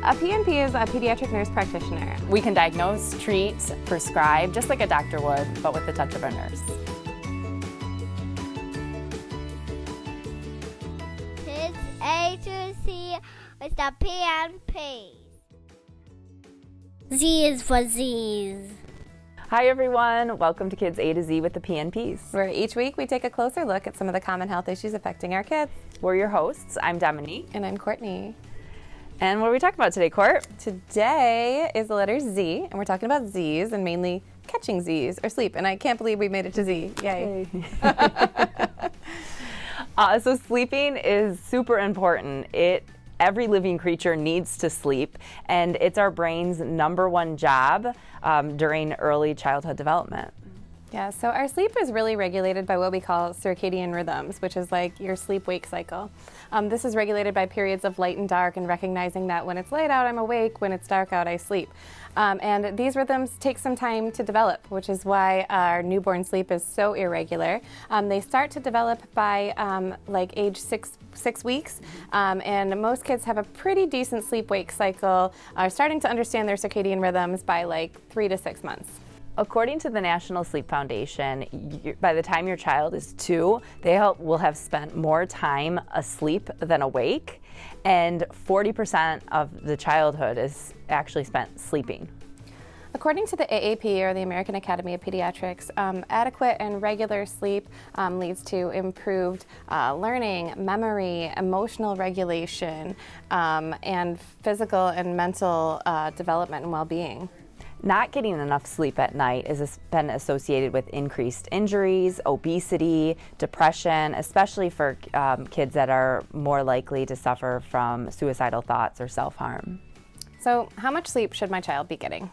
A PNP is a pediatric nurse practitioner. We can diagnose, treat, prescribe, just like a doctor would, but with the touch of a nurse. Kids A to Z with the PNPs. Z is for Z's. Hi everyone, welcome to Kids A to Z with the PNPs. Where each week we take a closer look at some of the common health issues affecting our kids. We're your hosts. I'm Dominique. And I'm Cortney. And what are we talking about today, Court? Today is the letter Z, and we're talking about Z's and mainly catching Z's or sleep. And I can't believe we made it to Z. Yay. So sleeping is super important. Every living creature needs to sleep, and it's our brain's number one job during early childhood development. Yeah, so our sleep is really regulated by what we call circadian rhythms, which is like your sleep-wake cycle. This is regulated by periods of light and dark and recognizing that when it's light out, I'm awake, when it's dark out, I sleep. And these rhythms take some time to develop, which is why our newborn sleep is so irregular. They start to develop by like age six weeks, and most kids have a pretty decent sleep-wake cycle, are starting to understand their circadian rhythms by like 3 to 6 months. According to the National Sleep Foundation, by the time your child is 2, they will have spent more time asleep than awake, and 40% of the childhood is actually spent sleeping. According to the AAP, or the American Academy of Pediatrics, adequate and regular sleep leads to improved learning, memory, emotional regulation, and physical and mental development and well-being. Not getting enough sleep at night has been associated with increased injuries, obesity, depression, especially for kids that are more likely to suffer from suicidal thoughts or self-harm. So how much sleep should my child be getting?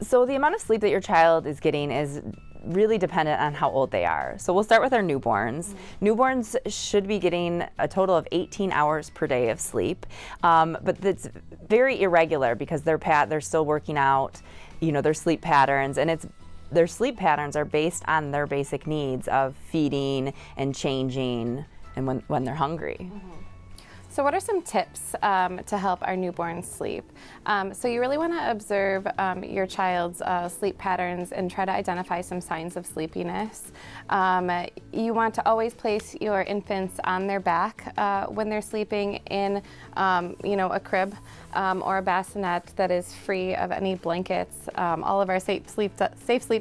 So the amount of sleep that your child is getting is really dependent on how old they are. So we'll start with our newborns. Newborns should be getting a total of 18 hours per day of sleep, but it's very irregular because they're still working out, their sleep patterns, and their sleep patterns are based on their basic needs of feeding and changing and when they're hungry. So what are some tips to help our newborns sleep? So you really want to observe your child's sleep patterns and try to identify some signs of sleepiness. You want to always place your infants on their back when they're sleeping in a crib or a bassinet that is free of any blankets. All of our safe sleep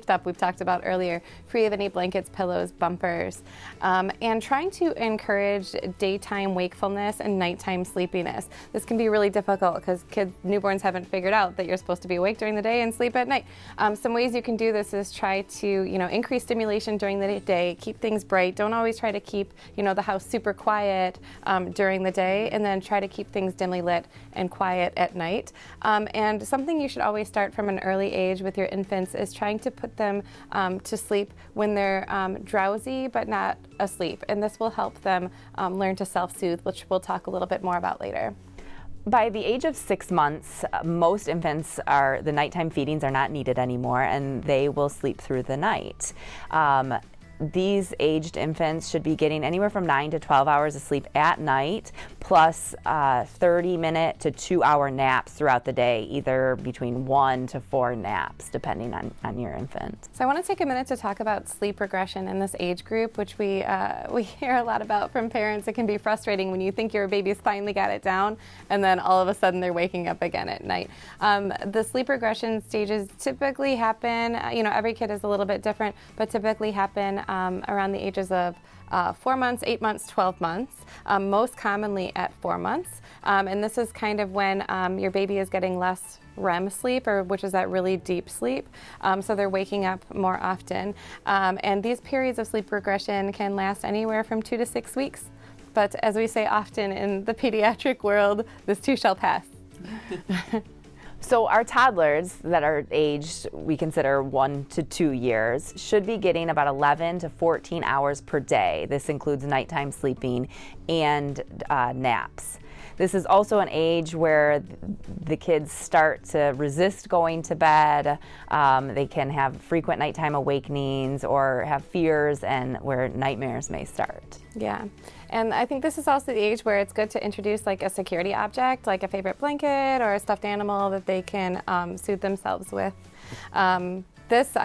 stuff we've talked about earlier, free of any blankets, pillows, bumpers. And trying to encourage daytime wakefulness and nighttime sleepiness. This can be really difficult because newborns haven't figured out that you're supposed to be awake during the day and sleep at night. Some ways you can do this is try to, increase stimulation during the day, keep things bright. Don't always try to keep, the house super quiet during the day, and then try to keep things dimly lit and quiet at night. And something you should always start from an early age with your infants is trying to put them to sleep when they're drowsy but not asleep. And this will help them learn to self-soothe, which we'll talk a little bit more about later. By the age of 6 months, most infants the nighttime feedings are not needed anymore, and they will sleep through the night. These aged infants should be getting anywhere from 9 to 12 hours of sleep at night, plus 30-minute to 2-hour naps throughout the day, either between 1 to 4 naps, depending on your infant. So I want to take a minute to talk about sleep regression in this age group, which we hear a lot about from parents. It can be frustrating when you think your baby's finally got it down, and then all of a sudden they're waking up again at night. The sleep regression stages typically happen, every kid is a little bit different, but typically happen around the ages of 4 months, 8 months, 12 months, most commonly at 4 months. And this is kind of when your baby is getting less REM sleep, which is that really deep sleep. So they're waking up more often. And these periods of sleep regression can last anywhere from 2 to 6 weeks. But as we say often in the pediatric world, this too shall pass. So our toddlers that are aged, we consider 1 to 2 years, should be getting about 11 to 14 hours per day. This includes nighttime sleeping and naps. This is also an age where the kids start to resist going to bed. They can have frequent nighttime awakenings or have fears, and where nightmares may start. Yeah. And I think this is also the age where it's good to introduce like a security object, like a favorite blanket or a stuffed animal that they can soothe themselves with. I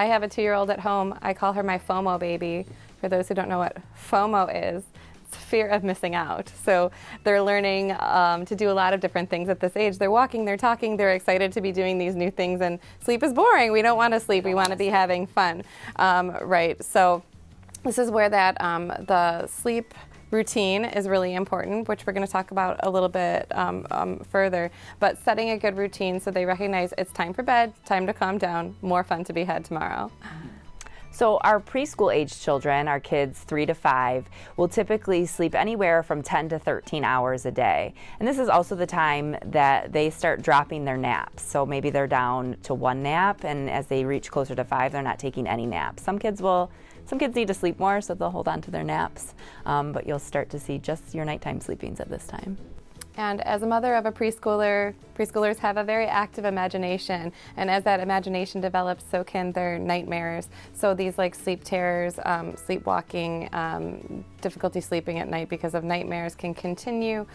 have a 2-year-old at home. I call her my FOMO baby. For those who don't know what FOMO is, it's fear of missing out. So they're learning to do a lot of different things at this age. They're walking, they're talking, they're excited to be doing these new things, and sleep is boring. We don't want to sleep. We want to be having fun, right? So this is where that the sleep routine is really important, which we're going to talk about a little bit further. But setting a good routine so they recognize it's time for bed, time to calm down, more fun to be had tomorrow. So our preschool age children, our kids 3 to 5, will typically sleep anywhere from 10 to 13 hours a day. And this is also the time that they start dropping their naps. So maybe they're down to 1 nap, and as they reach closer to 5, they're not taking any naps. Some kids need to sleep more, so they'll hold on to their naps, but you'll start to see just your nighttime sleepings at this time. And as a mother of a preschooler, preschoolers have a very active imagination, and as that imagination develops, so can their nightmares. So these like sleep terrors, sleepwalking, difficulty sleeping at night because of nightmares can continue.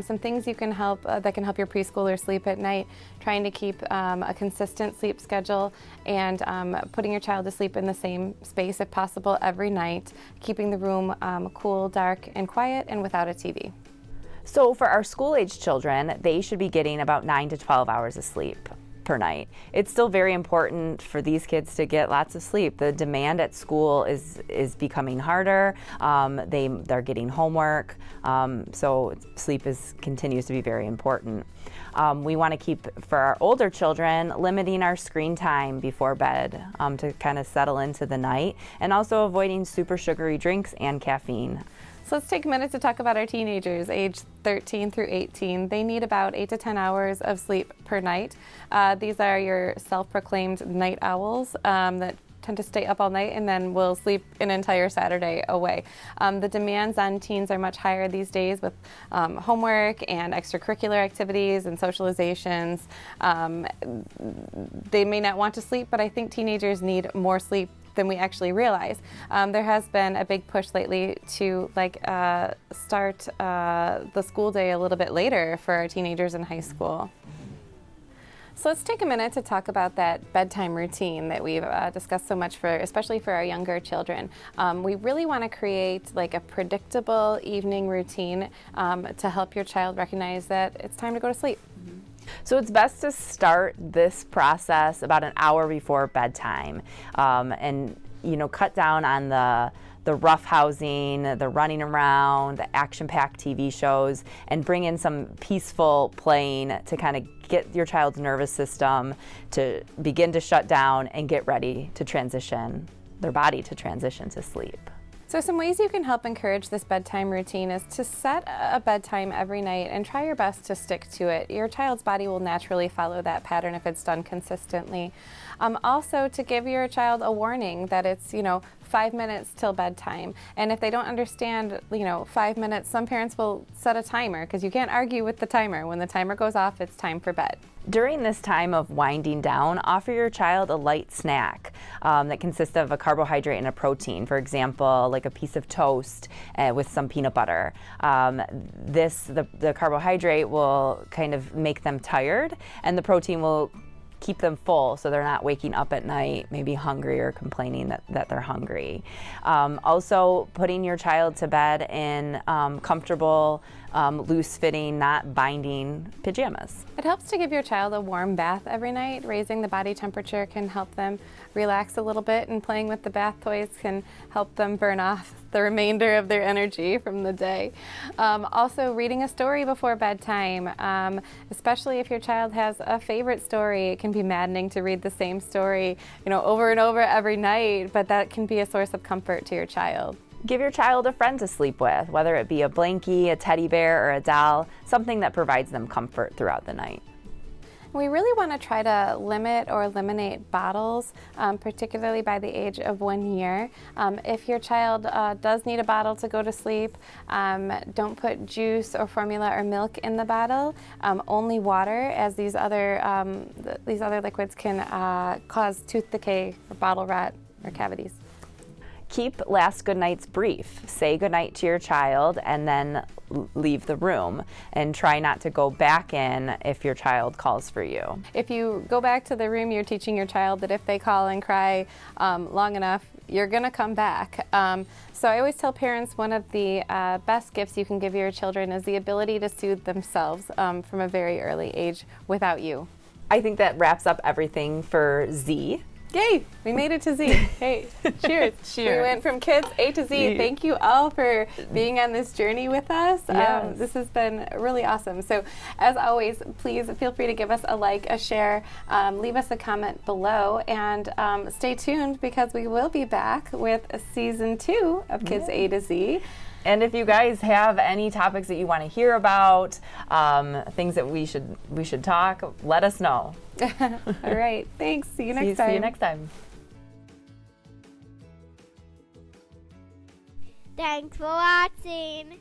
Some things you can help that can help your preschooler sleep at night: trying to keep a consistent sleep schedule and putting your child to sleep in the same space if possible every night, keeping the room cool, dark, and quiet, and without a TV. So for our school-age children, they should be getting about 9 to 12 hours of sleep per night. It's still very important for these kids to get lots of sleep. The demand at school is becoming harder. They're getting homework, so sleep continues to be very important. We want to keep, for our older children, limiting our screen time before bed to kind of settle into the night, and also avoiding super sugary drinks and caffeine. So let's take a minute to talk about our teenagers, age 13 through 18. They need about 8 to 10 hours of sleep per night. These are your self-proclaimed night owls that tend to stay up all night and then will sleep an entire Saturday away. The demands on teens are much higher these days with homework and extracurricular activities and socializations. They may not want to sleep, but I think teenagers need more sleep than we actually realize. There has been a big push lately to start the school day a little bit later for our teenagers in high school. So let's take a minute to talk about that bedtime routine that we've discussed so much, especially for our younger children. We really want to create like a predictable evening routine to help your child recognize that it's time to go to sleep. So it's best to start this process about an hour before bedtime, and cut down on the roughhousing, the running around, the action-packed TV shows, and bring in some peaceful playing to kind of get your child's nervous system to begin to shut down and get ready to transition, their body to transition to sleep. So some ways you can help encourage this bedtime routine is to set a bedtime every night and try your best to stick to it. Your child's body will naturally follow that pattern if it's done consistently. Also, to give your child a warning that it's 5 minutes till bedtime. And if they don't understand 5 minutes, some parents will set a timer, because you can't argue with the timer. When the timer goes off, it's time for bed. During this time of winding down, offer your child a light snack that consists of a carbohydrate and a protein. For example, like a piece of toast with some peanut butter. The carbohydrate will kind of make them tired, and the protein will keep them full so they're not waking up at night maybe hungry or complaining that they're hungry. Also, putting your child to bed in comfortable, loose-fitting, not binding pajamas. It helps to give your child a warm bath every night. Raising the body temperature can help them relax a little bit, and playing with the bath toys can help them burn off the remainder of their energy from the day. Also, reading a story before bedtime, especially if your child has a favorite story. It can be maddening to read the same story, over and over every night, but that can be a source of comfort to your child. Give your child a friend to sleep with, whether it be a blankie, a teddy bear, or a doll, something that provides them comfort throughout the night. We really want to try to limit or eliminate bottles, particularly by the age of 1 year. If your child does need a bottle to go to sleep, don't put juice or formula or milk in the bottle. Only water, as these other liquids can cause tooth decay or bottle rot or cavities. keep last goodnights brief. Say goodnight to your child and then leave the room, and try not to go back in if your child calls for you. If you go back to the room, you're teaching your child that if they call and cry long enough, you're going to come back. So I always tell parents one of the best gifts you can give your children is the ability to soothe themselves from a very early age without you. I think that wraps up everything for Z. Yay, we made it to Z. Hey, cheers. Cheers. We went from kids A to Z. Thank you all for being on this journey with us. Yes. This has been really awesome. So as always, please feel free to give us a like, a share, leave us a comment below, and stay tuned because we will be back with season 2 of Kids A to Z. And if you guys have any topics that you want to hear about, things that we should talk, let us know. All right, thanks. See you next time. See you next time. Thanks for watching.